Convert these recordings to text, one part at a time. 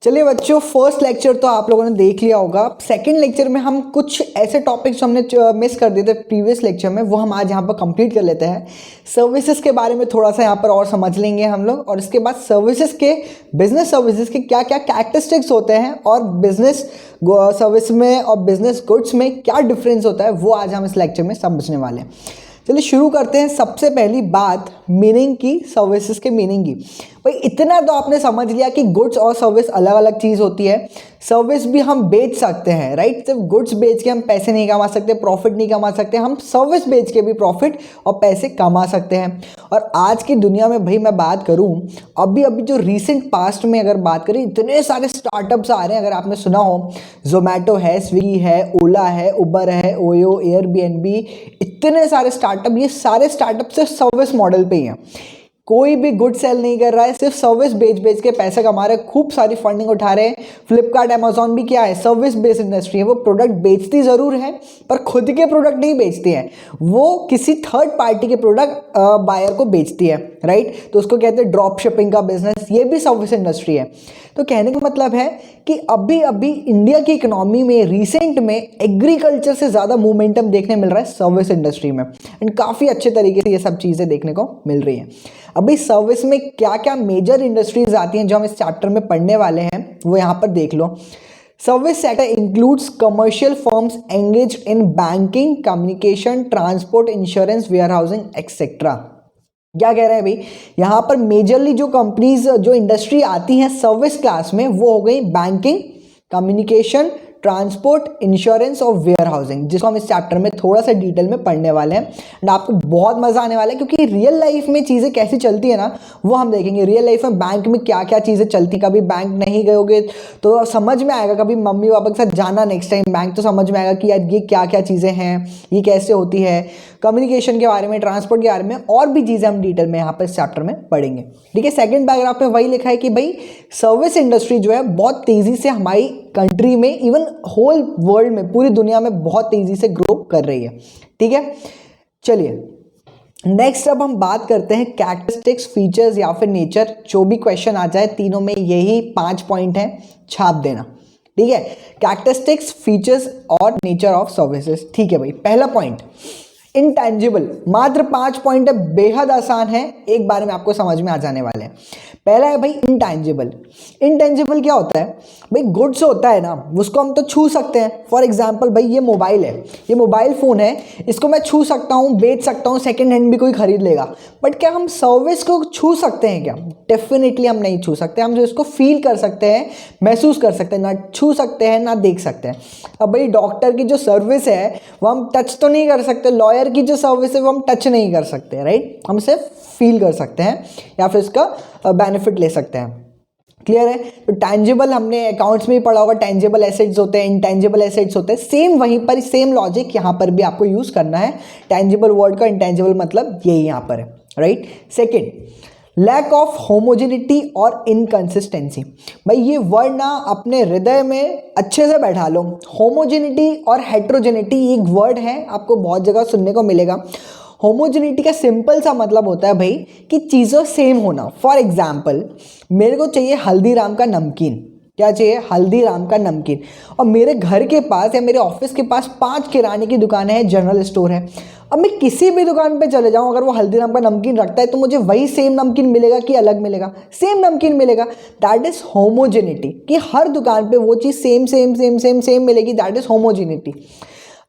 चलिए बच्चों, first lecture तो आप लोगों ने देख लिया होगा। सेकंड लेक्चर में हम कुछ ऐसे टॉपिक्स हमने मिस कर दिए थे प्रीवियस लेक्चर में, वो हम आज यहाँ पर कंप्लीट कर लेते हैं। सर्विसेज के बारे में थोड़ा सा यहाँ पर और समझ लेंगे हम लोग, और इसके बाद सर्विसेज के, बिजनेस सर्विसेज के क्या क्या कैरेक्टरिस्टिक्स होते हैं और बिजनेस सर्विस में और बिजनेस गुड्स में क्या डिफरेंस होता है, वो आज हम इस लेक्चर में समझने वाले हैं। चलिए शुरू करते हैं। सबसे पहली बात मीनिंग की, सर्विसेज के मीनिंग की। भाई इतना तो आपने समझ लिया कि गुड्स और सर्विस अलग अलग चीज़ होती है। सर्विस भी हम बेच सकते हैं, राइट। सिर्फ गुड्स बेच के हम पैसे नहीं कमा सकते, प्रॉफिट नहीं कमा सकते। हम सर्विस बेच के भी प्रॉफिट और पैसे कमा सकते हैं। और आज की दुनिया में भाई मैं बात करूं, अभी अभी जो रीसेंट पास्ट में अगर बात करें, इतने सारे स्टार्टअप्स आ रहे हैं। अगर आपने सुना हो, जोमेटो है, स्विगी है, ओला है, उबर है, ओयो, एयरबीएनबी, इतने सारे स्टार्टअप। ये सारे स्टार्टअप सिर्फ सर्विस मॉडल पे ही हैं। कोई भी गुड सेल नहीं कर रहा है, सिर्फ सर्विस बेच बेच के पैसे कमा रहे हैं, खूब सारी फंडिंग उठा रहे हैं। फ्लिपकार्ट, अमेजॉन भी क्या है, सर्विस बेस्ड इंडस्ट्री है। वो प्रोडक्ट बेचती ज़रूर है पर खुद के प्रोडक्ट नहीं बेचती है, वो किसी थर्ड पार्टी के प्रोडक्ट बायर को बेचती है, राइट। तो उसको कहते हैं ड्रॉप शिपिंग का बिजनेस। ये भी सर्विस इंडस्ट्री है। तो कहने का मतलब है कि अभी अभी इंडिया की इकोनॉमी में रिसेंट में एग्रीकल्चर से ज़्यादा मोमेंटम देखने मिल रहा है सर्विस इंडस्ट्री में, एंड काफ़ी अच्छे तरीके से ये सब चीज़ें देखने को मिल रही हैं। अभी सर्विस में क्या क्या मेजर इंडस्ट्रीज आती हैं जो हम इस चैप्टर में पढ़ने वाले हैं, वो यहाँ पर देख लो। Service sector includes commercial firms engaged in banking, communication, transport, insurance, warehousing etcetera. क्या कह रहे हैं भाई, यहाँ पर मेजरली जो कंपनीज, जो इंडस्ट्री आती हैं सर्विस क्लास में, वो हो गई बैंकिंग, कम्युनिकेशन, ट्रांसपोर्ट, इंश्योरेंस और वेयर हाउसिंग, जिसको हम इस चैप्टर में थोड़ा सा डिटेल में पढ़ने वाले हैं। एंड आपको बहुत मजा आने वाला है, क्योंकि रियल लाइफ में चीज़ें कैसी चलती है ना, वो हम देखेंगे। रियल लाइफ में बैंक में क्या क्या चीज़ें चलती हैं। कभी बैंक नहीं गए होगे तो समझ में आएगा, कभी मम्मी पापा के साथ जाना नेक्स्ट टाइम बैंक, तो समझ में आएगा कि यार ये क्या क्या चीज़ें हैं, ये कैसे होती है। कम्युनिकेशन के बारे में, ट्रांसपोर्ट के बारे में और भी चीज़ें हम डिटेल में यहाँ पर इस चैप्टर में पढ़ेंगे, ठीक है। सेकंड पैराग्राफ में वही लिखा है कि भाई सर्विस इंडस्ट्री जो है बहुत तेज़ी से हमारी कंट्री में, इवन होल वर्ल्ड में, पूरी दुनिया में बहुत तेज़ी से ग्रो कर रही है, ठीक है। चलिए नेक्स्ट अब हम बात करते हैं कैरेक्टरिस्टिक्स, फीचर्स या फिर नेचर। जो भी क्वेश्चन आ जाए, तीनों में यही 5 पॉइंट हैं, छाप देना, ठीक है। कैरेक्टरिस्टिक्स, फीचर्स और नेचर ऑफ सर्विसेज, ठीक है भाई। पहला पॉइंट इंटेंजिबल, मात्र 5 पॉइंट है, बेहद आसान है, एक बार में आपको समझ में आ जाने वाले हैं। पहला है भाई इंटेंजिबल। इंटेंजिबल क्या होता है भाई, गुड्स होता है ना, उसको हम तो छू सकते हैं। फॉर एग्जांपल भाई ये मोबाइल है, ये मोबाइल फ़ोन है, इसको मैं छू सकता हूँ, बेच सकता हूँ, सेकंड हैंड भी कोई खरीद लेगा। बट क्या हम सर्विस को छू सकते हैं क्या? डेफिनेटली हम नहीं छू सकते। हम जो इसको फील कर सकते हैं, महसूस कर सकते हैं, ना छू सकते हैं ना देख सकते हैं। अब भाई डॉक्टर की जो सर्विस है वो हम टच तो नहीं कर सकते, लॉयर की जो सर्विस है वो हम टच नहीं कर सकते, राइट। हम सिर्फ फील कर सकते हैं या फिर इसका बेनिफिट ले सकते हैं। क्लियर है। तो टैंजिबल हमने अकाउंट्स में ही पढ़ा होगा, टैंजिबल एसेट्स होते हैं, इंटैंजिबल एसेट्स होते हैं। सेम वहीं पर सेम लॉजिक यहाँ पर भी आपको यूज करना है। टैंजिबल वर्ड का इंटैंजिबल मतलब यही यहाँ पर है, right. Second, lack of homogeneity और इनकंसिस्टेंसी। भाई ये वर्ड ना अपने हृदय में अच्छे से बैठा लो। होमोजेनिटी और हेट्रोजेनिटी एक वर्ड है, आपको बहुत जगह सुनने को मिलेगा। होमोजेनिटी का सिंपल सा मतलब होता है भाई कि चीज़ों सेम होना। फॉर एग्जाम्पल मेरे को चाहिए हल्दीराम का नमकीन, क्या चाहिए, हल्दीराम का नमकीन, और मेरे घर के पास या मेरे ऑफिस के पास 5 किराने की दुकानें हैं, जनरल स्टोर है। अब मैं किसी भी दुकान पे चले जाऊं, अगर वो हल्दीराम का नमकीन रखता है तो मुझे वही सेम नमकीन मिलेगा कि अलग मिलेगा? सेम नमकीन मिलेगा। दैट इज होमोजेनिटी, कि हर दुकान पे वो चीज़ same same same same same मिलेगी। That is homogeneity.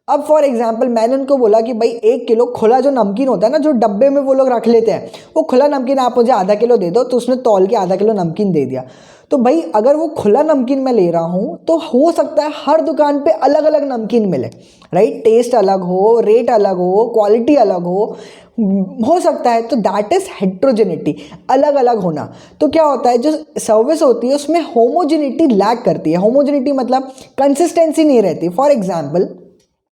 अब फॉर एग्जाम्पल मैंने उनको बोला कि भाई 1 किलो खुला जो नमकीन होता है ना, जो डब्बे में वो लोग रख लेते हैं, वो खुला नमकीन आप मुझे आधा किलो दे दो, तो उसने तौल के आधा किलो नमकीन दे दिया। तो भाई अगर वो खुला नमकीन मैं ले रहा हूँ तो हो सकता है हर दुकान पे अलग अलग नमकीन मिले, राइट। टेस्ट अलग हो, रेट अलग हो, क्वालिटी अलग हो सकता है। तो दैट इज हेट्रोजेनिटी, अलग अलग होना। तो क्या होता है, जो सर्विस होती है उसमें होमोजेनिटी लैक करती है। होमोजेनिटी मतलब कंसिस्टेंसी नहीं रहती। फॉर एग्जाम्पल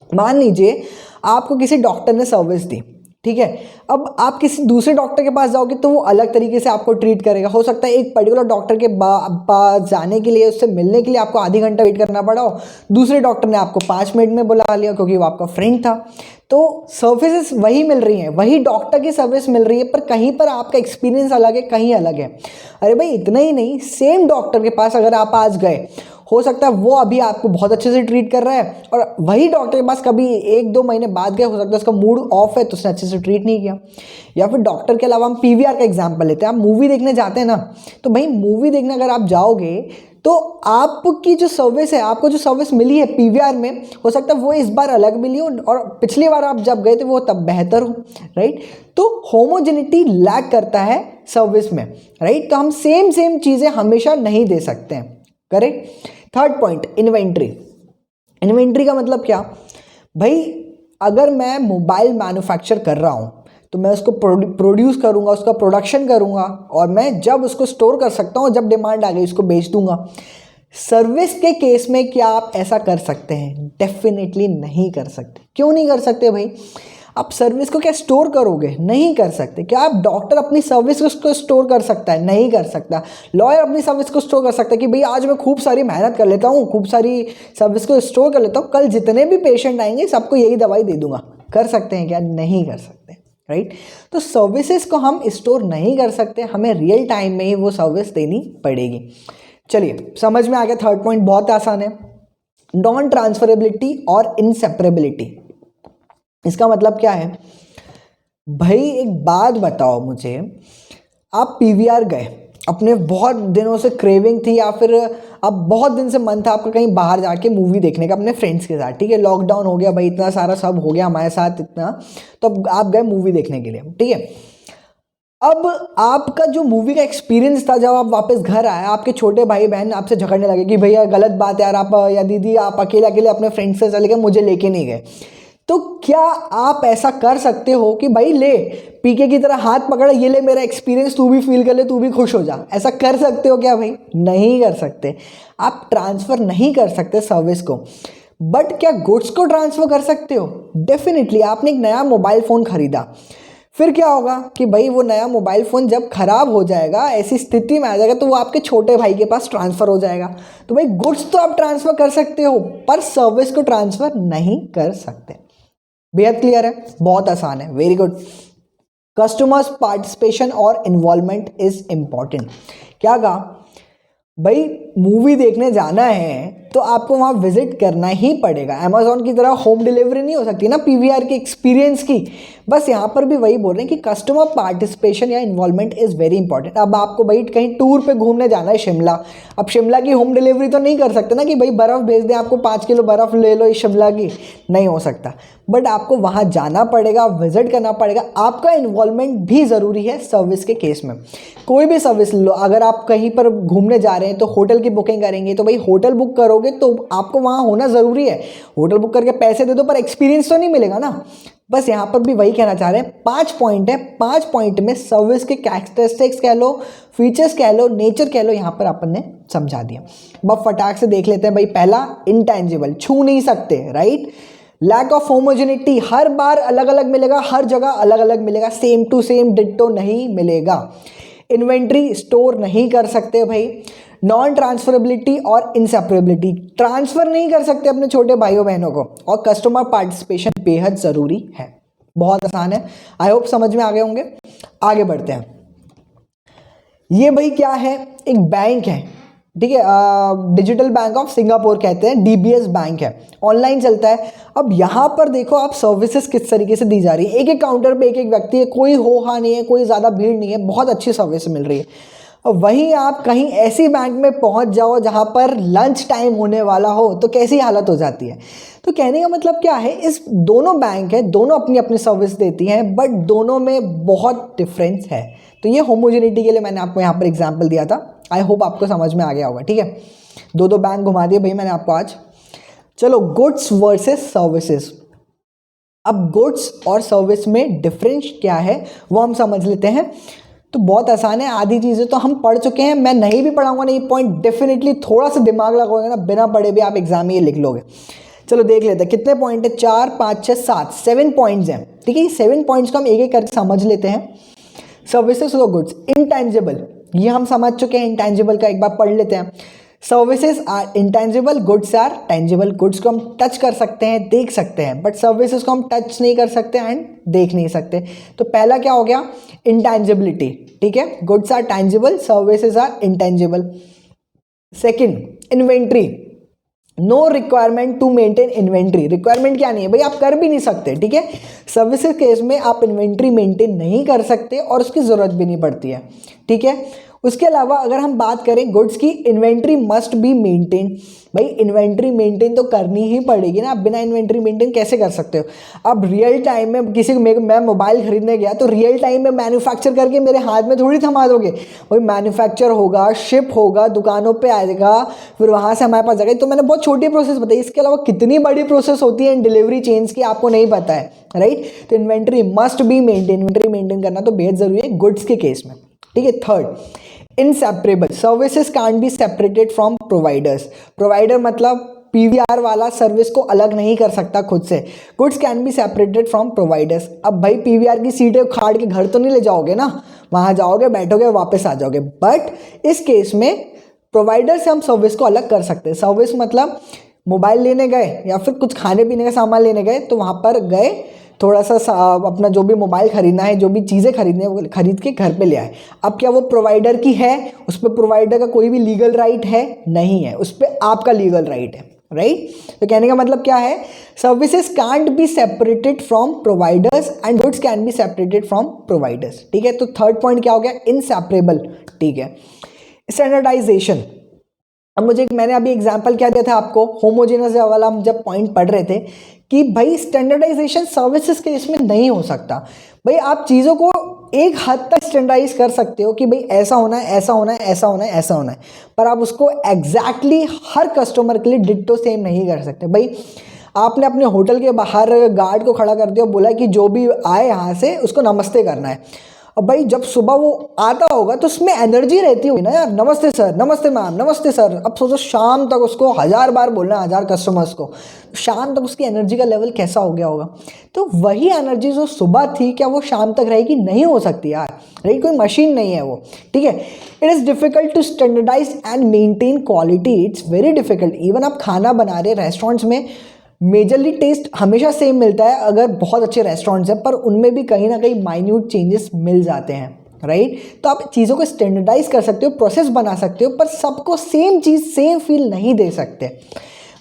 मान लीजिए आपको किसी डॉक्टर ने सर्विस दी, ठीक है। अब आप किसी दूसरे डॉक्टर के पास जाओगे तो वो अलग तरीके से आपको ट्रीट करेगा। हो सकता है एक पर्टिकुलर डॉक्टर के पास जाने के लिए, उससे मिलने के लिए आपको आधी घंटा वेट करना पड़ा हो, दूसरे डॉक्टर ने आपको 5 मिनट में बुला लिया क्योंकि वो आपका फ्रेंड था। तो सर्विसेज वही मिल रही हैं, वही डॉक्टर की सर्विस मिल रही है, पर कहीं पर आपका एक्सपीरियंस अलग है, कहीं अलग है। अरे भाई इतना ही नहीं, सेम डॉक्टर के पास अगर आप आज गए, हो सकता है वो अभी आपको बहुत अच्छे से ट्रीट कर रहा है, और वही डॉक्टर के पास कभी 1-2 महीने बाद गए, हो सकता है उसका मूड ऑफ है तो उसने अच्छे से ट्रीट नहीं किया। या फिर डॉक्टर के अलावा हम पीवीआर का एग्जांपल लेते हैं। आप मूवी देखने जाते हैं ना, तो भाई मूवी देखने अगर आप जाओगे तो आपकी जो सर्विस है, आपको जो सर्विस मिली है पीवीआर में, हो सकता है वो इस बार अलग मिली हो और पिछली बार आप जब गए थे वो तब बेहतर हो, राइट। तो होमोजेनिटी लैक करता है सर्विस में, राइट। तो हम सेम चीज़ें हमेशा नहीं दे सकते हैं, correct. Third point, inventory. Inventory का मतलब क्या भाई, अगर मैं मोबाइल मैन्युफैक्चर कर रहा हूँ तो मैं उसको प्रोड्यूस करूँगा, उसका प्रोडक्शन करूँगा, और मैं जब उसको स्टोर कर सकता हूँ, जब डिमांड आ गई उसको बेच दूंगा। सर्विस के केस में क्या आप ऐसा कर सकते हैं? डेफिनेटली नहीं कर सकते। क्यों नहीं कर सकते भाई? आप सर्विस को क्या स्टोर करोगे? नहीं कर सकते। क्या आप डॉक्टर अपनी सर्विस को स्टोर कर सकता है? नहीं कर सकता। लॉयर अपनी सर्विस को स्टोर कर सकता है कि भाई आज मैं खूब सारी मेहनत कर लेता हूँ, खूब सारी सर्विस को स्टोर कर लेता हूँ, कल जितने भी पेशेंट आएंगे सबको यही दवाई दे दूंगा। कर सकते हैं क्या? नहीं कर सकते, राइट। तो सर्विसेज को हम स्टोर नहीं कर सकते, हमें रियल टाइम में ही वो सर्विस देनी पड़ेगी। चलिए समझ में आ गया। थर्ड पॉइंट बहुत आसान है, नॉन ट्रांसफरेबिलिटी और इनसेपरेबिलिटी। इसका मतलब क्या है भाई? एक बात बताओ मुझे, आप पीवीआर गए, अपने बहुत दिनों से क्रेविंग थी या फिर अब बहुत दिन से मन था आपका कहीं बाहर जाके मूवी देखने का अपने फ्रेंड्स के साथ, ठीक है। लॉकडाउन हो गया भाई, इतना सारा सब हो गया हमारे साथ इतना, तो अब आप गए मूवी देखने के लिए, ठीक है। अब आपका जो मूवी का एक्सपीरियंस था, जब आप वापस घर आए, आपके छोटे भाई बहन आपसे झगड़ने लगे कि भैया गलत बात है यार, आप या दीदी आप अकेले अकेले अपने फ्रेंड्स से चले गए, मुझे लेके नहीं गए। तो क्या आप ऐसा कर सकते हो कि भाई ले पीके की तरह हाथ पकड़ा, ये ले मेरा एक्सपीरियंस, तू भी फील कर ले, तू भी खुश हो जा? ऐसा कर सकते हो क्या भाई? नहीं कर सकते। आप ट्रांसफ़र नहीं कर सकते सर्विस को, बट क्या गुड्स को ट्रांसफ़र कर सकते हो? डेफिनेटली। आपने एक नया मोबाइल फ़ोन खरीदा, फिर क्या होगा कि भाई वो नया मोबाइल फ़ोन जब ख़राब हो जाएगा, ऐसी स्थिति में आ जाएगा, तो वो आपके छोटे भाई के पास ट्रांसफ़र हो जाएगा। तो भाई गुड्स तो आप ट्रांसफ़र कर सकते हो, पर सर्विस को ट्रांसफ़र नहीं कर सकते। बेहद क्लियर है, बहुत आसान है, वेरी गुड। कस्टमर्स पार्टिसिपेशन और इन्वॉल्वमेंट इज इंपॉर्टेंट। क्या कहा भाई? मूवी देखने जाना है तो आपको वहाँ विजिट करना ही पड़ेगा। अमेजोन की तरह होम डिलीवरी नहीं हो सकती ना पीवीआर के एक्सपीरियंस की। बस यहाँ पर भी वही बोल रहे हैं कि कस्टमर पार्टिसिपेशन या इन्वॉल्वमेंट इज़ वेरी इंपॉर्टेंट। अब आपको भाई कहीं टूर पे घूमने जाना है शिमला, अब शिमला की होम डिलीवरी तो नहीं कर सकते ना कि भाई बर्फ़ भेज दें आपको, 5 किलो बर्फ़ ले लो इस शिमला की, नहीं हो सकता। बट आपको वहाँ जाना पड़ेगा, विजिट करना पड़ेगा। आपका इन्वॉल्वमेंट भी ज़रूरी है सर्विस के केस में। कोई भी सर्विस लो, अगर आप कहीं पर घूमने जा रहे हैं तो होटल की बुकिंग करेंगे, तो भाई होटल बुक करोगे तो आपको वहाँ होना ज़रूरी है। होटल बुक करके पैसे दे दो पर एक्सपीरियंस तो नहीं मिलेगा ना। बस यहाँ पर भी वही कहना चाह रहे हैं। 5 पॉइंट है, 5 पॉइंट में सर्विस के कैरेक्टरिस्टिक्स कह लो, फीचर्स कह लो, नेचर कह लो, यहाँ पर अपन ने समझा दिया। बस फटाक से देख लेते हैं भाई। पहला, इंटेंजिबल, छू नहीं सकते, राइट। लैक ऑफ होमोजेनिटी, हर बार अलग अलग मिलेगा, हर जगह अलग अलग मिलेगा, सेम टू सेम डिट्टो नहीं मिलेगा। इन्वेंट्री स्टोर नहीं कर सकते भाई। नॉन ट्रांसफरेबिलिटी और इनसेपरेबिलिटी, ट्रांसफर नहीं कर सकते अपने छोटे भाइयों बहनों को। और कस्टमर पार्टिसिपेशन बेहद ज़रूरी है। बहुत आसान है, आई होप समझ में आ गए होंगे। आगे बढ़ते हैं। ये भाई क्या है? एक बैंक है, ठीक है, डिजिटल बैंक ऑफ सिंगापुर कहते हैं, डीबीएस बैंक है, ऑनलाइन चलता है। अब यहाँ पर देखो आप सर्विसेज किस तरीके से दी जा रही है। एक एक काउंटर पे एक एक व्यक्ति है, कोई हो हा नहीं है, कोई ज़्यादा भीड़ नहीं है, बहुत अच्छी सर्विस मिल रही है। और वहीं आप कहीं ऐसी बैंक में पहुँच जाओ जहाँ पर लंच टाइम होने वाला हो, तो कैसी हालत हो जाती है। तो कहने का मतलब क्या है, इस दोनों बैंक है, दोनों अपनी अपनी सर्विस देती हैं, बट दोनों में बहुत डिफरेंस है। तो ये होमोजेनिटी के लिए मैंने आपको यहाँ पर एग्जाम्पल दिया था। आई होप आपको समझ में आ गया होगा, ठीक है। दो बैंक घुमा दिए भाई मैंने आपको आज। चलो, गुड्स वर्सेस सर्विसेज। अब गुड्स और सर्विस में डिफरेंस क्या है वो हम समझ लेते हैं। तो बहुत आसान है, आधी चीज़ें तो हम पढ़ चुके हैं, मैं नहीं भी पढ़ाऊंगा ना ये पॉइंट, डेफिनेटली थोड़ा सा दिमाग लगाओगे ना, बिना पढ़े भी आप एग्जाम में ये लिख लोगे। चलो देख लेते हैं कितने पॉइंट है, 4 5 6 7 7 पॉइंट्स हैं, ठीक है। ये 7 पॉइंट्स को हम एक एक करके समझ लेते हैं। सर्विसेज और गुड्स, इंटेंजिबल, ये हम समझ चुके हैं, इंटेंजिबल का एक बार पढ़ लेते हैं। Services are intangible, goods are tangible. Goods को हम टच कर सकते हैं, देख सकते हैं, बट सर्विसेज को हम टच नहीं कर सकते एंड देख नहीं सकते। तो पहला क्या हो गया, इंटेंजिबिलिटी, ठीक है। Goods are tangible, services are intangible. Second, inventory, no requirement to maintain inventory. Requirement क्या नहीं है भाई, आप कर भी नहीं सकते, ठीक है। सर्विसेज केस में आप इन्वेंट्री मेंटेन नहीं कर सकते और उसकी ज़रूरत भी नहीं पड़ती है, ठीक है। उसके अलावा अगर हम बात करें गुड्स की, इन्वेंट्री मस्ट बी मेंटेन। भाई इन्वेंट्री मेंटेन तो करनी ही पड़ेगी ना, आप बिना इन्वेंट्री मेंटेन कैसे कर सकते हो। अब रियल टाइम में किसी को मैं मोबाइल खरीदने गया तो रियल टाइम में मैन्युफैक्चर करके मेरे हाथ में थोड़ी थमा दोगे। वही मैन्युफैक्चर होगा, शिप होगा, दुकानों पे आएगा, फिर वहाँ से हमारे पास जाएगा। तो मैंने बहुत छोटी प्रोसेस बताई, इसके अलावा कितनी बड़ी प्रोसेस होती है इन डिलीवरी चेन्स की, आपको नहीं पता है, राइट। तो inventory must be maintain, inventory maintain करना तो बेहद जरूरी है गुड्स के केस में, ठीक है। Third, inseparable, services can't be separated from providers. Provider मतलब पीवीआर वाला सर्विस को अलग नहीं कर सकता खुद से। Goods can be separated from providers. अब भाई पीवीआर की सीटें खाड़ के घर तो नहीं ले जाओगे ना, वहां जाओगे, बैठोगे, वापस आ जाओगे। बट इस केस में प्रोवाइडर से हम सर्विस को अलग कर सकते हैं। सर्विस मतलब मोबाइल लेने गए या फिर कुछ खाने पीने का सामान लेने गए, तो वहाँ पर गए, थोड़ा सा अपना जो भी मोबाइल खरीदना है, जो भी चीज़ें खरीदनी है वो खरीद के घर पे ले आए। अब क्या वो प्रोवाइडर की है, उस पर प्रोवाइडर का कोई भी लीगल राइट है? नहीं है, उस पर आपका लीगल राइट है, राइट। तो कहने का मतलब क्या है, services can't be separated from providers and goods can be separated from providers, ठीक है। तो थर्ड पॉइंट क्या हो गया, इनसेपरेबल, ठीक है। स्टैंडर्डाइजेशन, अब मैंने अभी एग्जांपल क्या दिया था आपको, होमोजेनस वाला, हम जब पॉइंट पढ़ रहे थे कि भाई स्टैंडर्डाइजेशन सर्विसेज के इसमें नहीं हो सकता। भाई आप चीज़ों को एक हद तक स्टैंडर्डाइज कर सकते हो कि भाई ऐसा होना है, ऐसा होना है, ऐसा होना है, ऐसा होना है, पर आप उसको एग्जैक्टली हर कस्टमर के लिए डिट्टो सेम नहीं कर सकते। भाई आपने अपने होटल के बाहर गार्ड को खड़ा कर दिया, बोला कि जो भी आए यहाँ से उसको नमस्ते करना है। अब भाई जब सुबह वो आता होगा तो उसमें एनर्जी रहती होगी ना यार, नमस्ते सर, नमस्ते मैम, नमस्ते सर। अब सोचो शाम तक उसको 1000 बार बोलना है, 1000 कस्टमर्स को, शाम तक उसकी एनर्जी का लेवल कैसा हो गया होगा। तो वही एनर्जी जो सुबह थी, क्या वो शाम तक रहेगी? नहीं हो सकती यार, राइट। कोई मशीन नहीं है वो, ठीक है। It is difficult to standardize and maintain quality, it's very difficult. Even आप खाना बना रहे रेस्टोरेंट्स में, मेजरली टेस्ट हमेशा सेम मिलता है अगर बहुत अच्छे रेस्टोरेंट्स हैं, पर उनमें भी कहीं ना कहीं माइन्यूट चेंजेस मिल जाते हैं, राइट। तो आप चीज़ों को स्टैंडर्डाइज कर सकते हो, प्रोसेस बना सकते हो, पर सबको सेम चीज़, सेम फील नहीं दे सकते।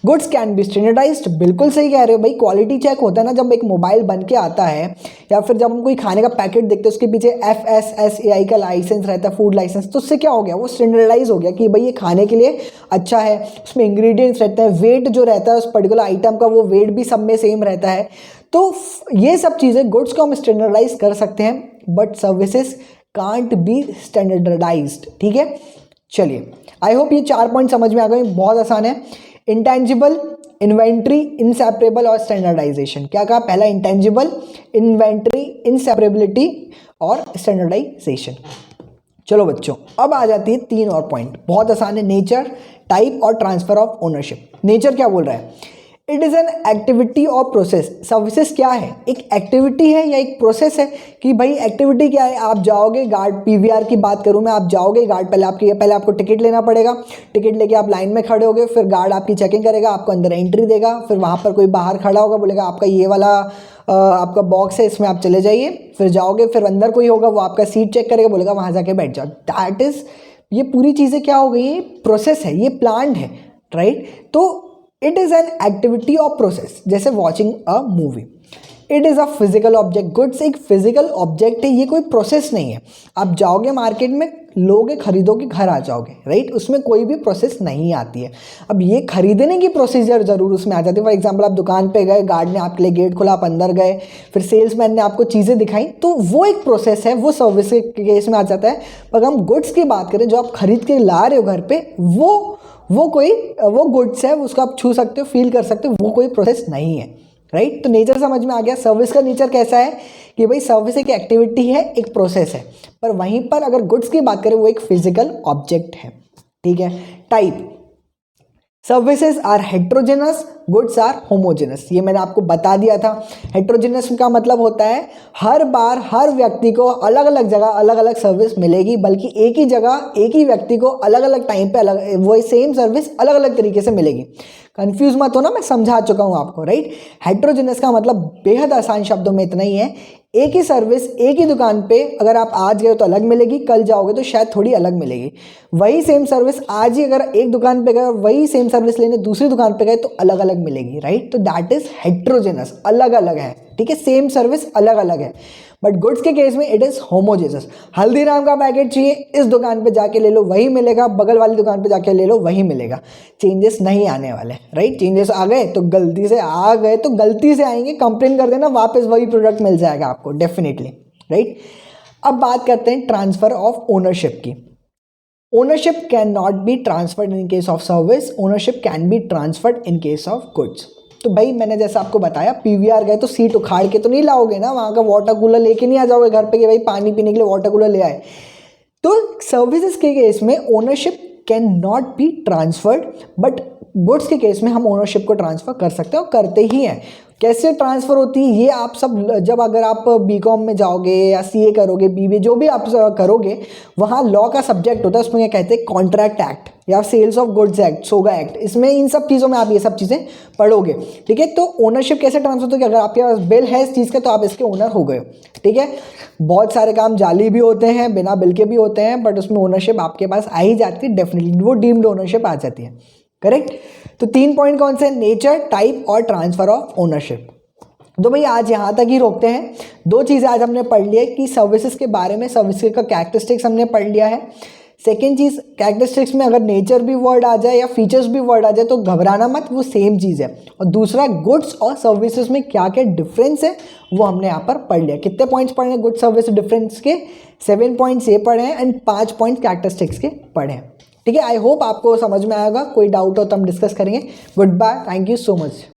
गुड्स कैन बी स्टैंडर्डाइज्ड, बिल्कुल सही कह रहे हो भाई। क्वालिटी चेक होता है ना जब एक मोबाइल बन के आता है, या फिर जब हम कोई खाने का पैकेट देखते हैं उसके पीछे FSSAI का लाइसेंस रहता है, फूड लाइसेंस, तो उससे क्या हो गया, वो स्टैंडर्डाइज हो गया कि भाई ये खाने के लिए अच्छा है। उसमें इंग्रेडिएंट्स रहते हैं, वेट जो रहता है उस पर्टिकुलर आइटम का, वो वेट भी सब में सेम रहता है। तो ये सब चीज़ें, गुड्स को हम स्टैंडर्डाइज कर सकते हैं, but services can't be standardized, ठीक है। चलिए, आई होप ये 4 पॉइंट समझ में आ गए, बहुत आसान है। इंटेंजिबल, इन्वेंट्री, इनसेपरेबल और स्टैंडर्डाइजेशन। क्या कहा, पहला इंटेंजिबल, इन्वेंट्री, इनसेपरेबिलिटी और स्टैंडर्डाइजेशन। चलो बच्चों, अब आ जाती है 3 और पॉइंट, बहुत आसान है। नेचर, टाइप और ट्रांसफर ऑफ ओनरशिप। नेचर क्या बोल रहा है, इट इज़ एन एक्टिविटी और प्रोसेस। सर्विसेज क्या है, एक एक्टिविटी है या एक प्रोसेस है? कि भाई एक्टिविटी क्या है, आप जाओगे गार्ड, पीवीआर की बात करूं मैं, आप जाओगे गार्ड, पहले आपको टिकट लेना पड़ेगा, टिकट लेके आप लाइन में खड़े होगे, फिर गार्ड आपकी चेकिंग करेगा, आपको अंदर एंट्री देगा, फिर वहाँ पर कोई बाहर खड़ा होगा, बोलेगा आपका ये वाला आपका बॉक्स है, इसमें आप चले जाइए। फिर जाओगे, फिर अंदर कोई होगा, वो आपका सीट चेक करेगा, बोलेगा वहाँ जाके बैठ जाओ। दैट इज़, ये पूरी चीज़ें क्या हो गई, ये प्रोसेस है, ये प्लान्ड है, राइट। तो इट इज़ एन एक्टिविटी और प्रोसेस, जैसे watching a movie. It is a physical object, goods एक फिजिकल ऑब्जेक्ट है, ये कोई प्रोसेस नहीं है। आप जाओगे मार्केट में, लोगे, खरीदोगे, घर आ जाओगे, राइट। उसमें कोई भी प्रोसेस नहीं आती है। अब ये खरीदने की प्रोसीजर ज़रूर उसमें आ जाती है। फॉर एग्जांपल, आप दुकान पे गए, गार्ड ने आपके लिए गेट खोला, आप अंदर गए, फिर सेल्समैन ने आपको चीज़ें दिखाई, तो वो एक प्रोसेस है, वो सर्विस के केस में आ जाता है। पर हम गुड्स की बात करें, जो आप खरीद के ला रहे हो घर पे, वो गुड्स है, उसको आप छू सकते हो, फील कर सकते हो, वो कोई प्रोसेस नहीं है, राइट। तो नेचर समझ में आ गया। सर्विस का नेचर कैसा है कि भाई सर्विस एक एक्टिविटी है, एक प्रोसेस है, पर वहीं पर अगर गुड्स की बात करें, वो एक फिजिकल ऑब्जेक्ट है, ठीक है। Type, services are heterogeneous, goods are homogeneous. ये मैंने आपको बता दिया था। हेट्रोजेनस का मतलब होता है हर बार हर व्यक्ति को अलग अलग जगह अलग अलग सर्विस मिलेगी, बल्कि एक ही जगह एक ही व्यक्ति को अलग अलग टाइम पे अलग वही सेम सर्विस अलग अलग तरीके से मिलेगी। कंफ्यूज मत हो ना, मैं समझा चुका हूँ आपको, राइट। हेट्रोजेनस का मतलब बेहद आसान शब्दों में इतना ही है, एक ही सर्विस एक ही दुकान पे अगर आप आज गए तो अलग मिलेगी, कल जाओगे तो शायद थोड़ी अलग मिलेगी। वही सेम सर्विस आज ही अगर एक दुकान पे गए, वही सेम सर्विस लेने दूसरी दुकान पे गए तो अलग अलग मिलेगी, राइट। तो दैट इज हेट्रोजेनस, अलग अलग है, ठीक है, सेम सर्विस अलग अलग है। बट गुड्स के केस में इट इज होमोजेनस। हल्दीराम का पैकेट चाहिए, इस दुकान पे जाके ले लो वही मिलेगा, बगल वाली दुकान पे जाके ले लो वही मिलेगा, चेंजेस नहीं आने वाले, राइट। चेंजेस आ गए तो गलती से आ गए तो गलती से आएंगे, कंप्लेन कर देना, वापस वही प्रोडक्ट मिल जाएगा आपको डेफिनेटली, राइट। अब बात करते हैं ट्रांसफर ऑफ ओनरशिप की। Ownership can not be transferred in case of service, ownership can be transferred in case of goods. तो भाई मैंने जैसा आपको बताया, पीवीआर गए तो सीट उखाड़ के तो नहीं लाओगे ना, वहाँ का वाटर कूलर लेके नहीं आ जाओगे घर पे कि भाई पानी पीने के लिए वाटर कूलर ले आए। तो सर्विसेज के केस में ownership can not be transferred, but goods के केस में हम ओनरशिप को ट्रांसफर कर सकते हैं और करते ही हैं। कैसे ट्रांसफ़र होती है ये आप सब जब अगर आप बीकॉम में जाओगे या सीए करोगे, बीबीए जो भी आप करोगे, वहाँ लॉ का सब्जेक्ट होता है, उसमें क्या कहते हैं कॉन्ट्रैक्ट एक्ट या sales of goods act, SOGA act, इसमें इन सब चीज़ों में आप ये सब चीज़ें पढ़ोगे, ठीक है। तो ओनरशिप कैसे ट्रांसफर होती है, अगर आपके पास बिल है इस चीज़ का तो आप इसके ओनर हो गए, ठीक है। बहुत सारे काम जाली भी होते हैं, बिना बिल के भी होते हैं, बट उसमें ओनरशिप आपके पास आ ही जाती है डेफिनेटली, वो डीम्ड ओनरशिप आ जाती है, करेक्ट। तो 3 पॉइंट कौन से, नेचर, टाइप और ट्रांसफर ऑफ ओनरशिप। तो भाई आज यहाँ तक ही रोकते हैं। 2 चीज़ें आज हमने पढ़ लिया कि सर्विसेज के बारे में, सर्विसेज का कैरेक्टरिस्टिक्स हमने पढ़ लिया है। सेकेंड चीज़, कैरेक्टरिस्टिक्स में अगर नेचर भी वर्ड आ जाए या फीचर्स भी वर्ड आ जाए तो घबराना मत, वो सेम चीज़ है। और दूसरा, गुड्स और सर्विसेज में क्या क्या डिफरेंस है वो हमने यहाँ पर पढ़ लिया। कितने पॉइंट्स पढ़े हैं गुड सर्विस डिफरेंस के, 7 पॉइंट्स ये पढ़े हैं एंड 5 पॉइंट कैरेक्टरिस्टिक्स के पढ़े हैं, ठीक है। आई होप आपको समझ में आएगा, कोई डाउट हो तो हम डिस्कस करेंगे। Good bye, thank you so much.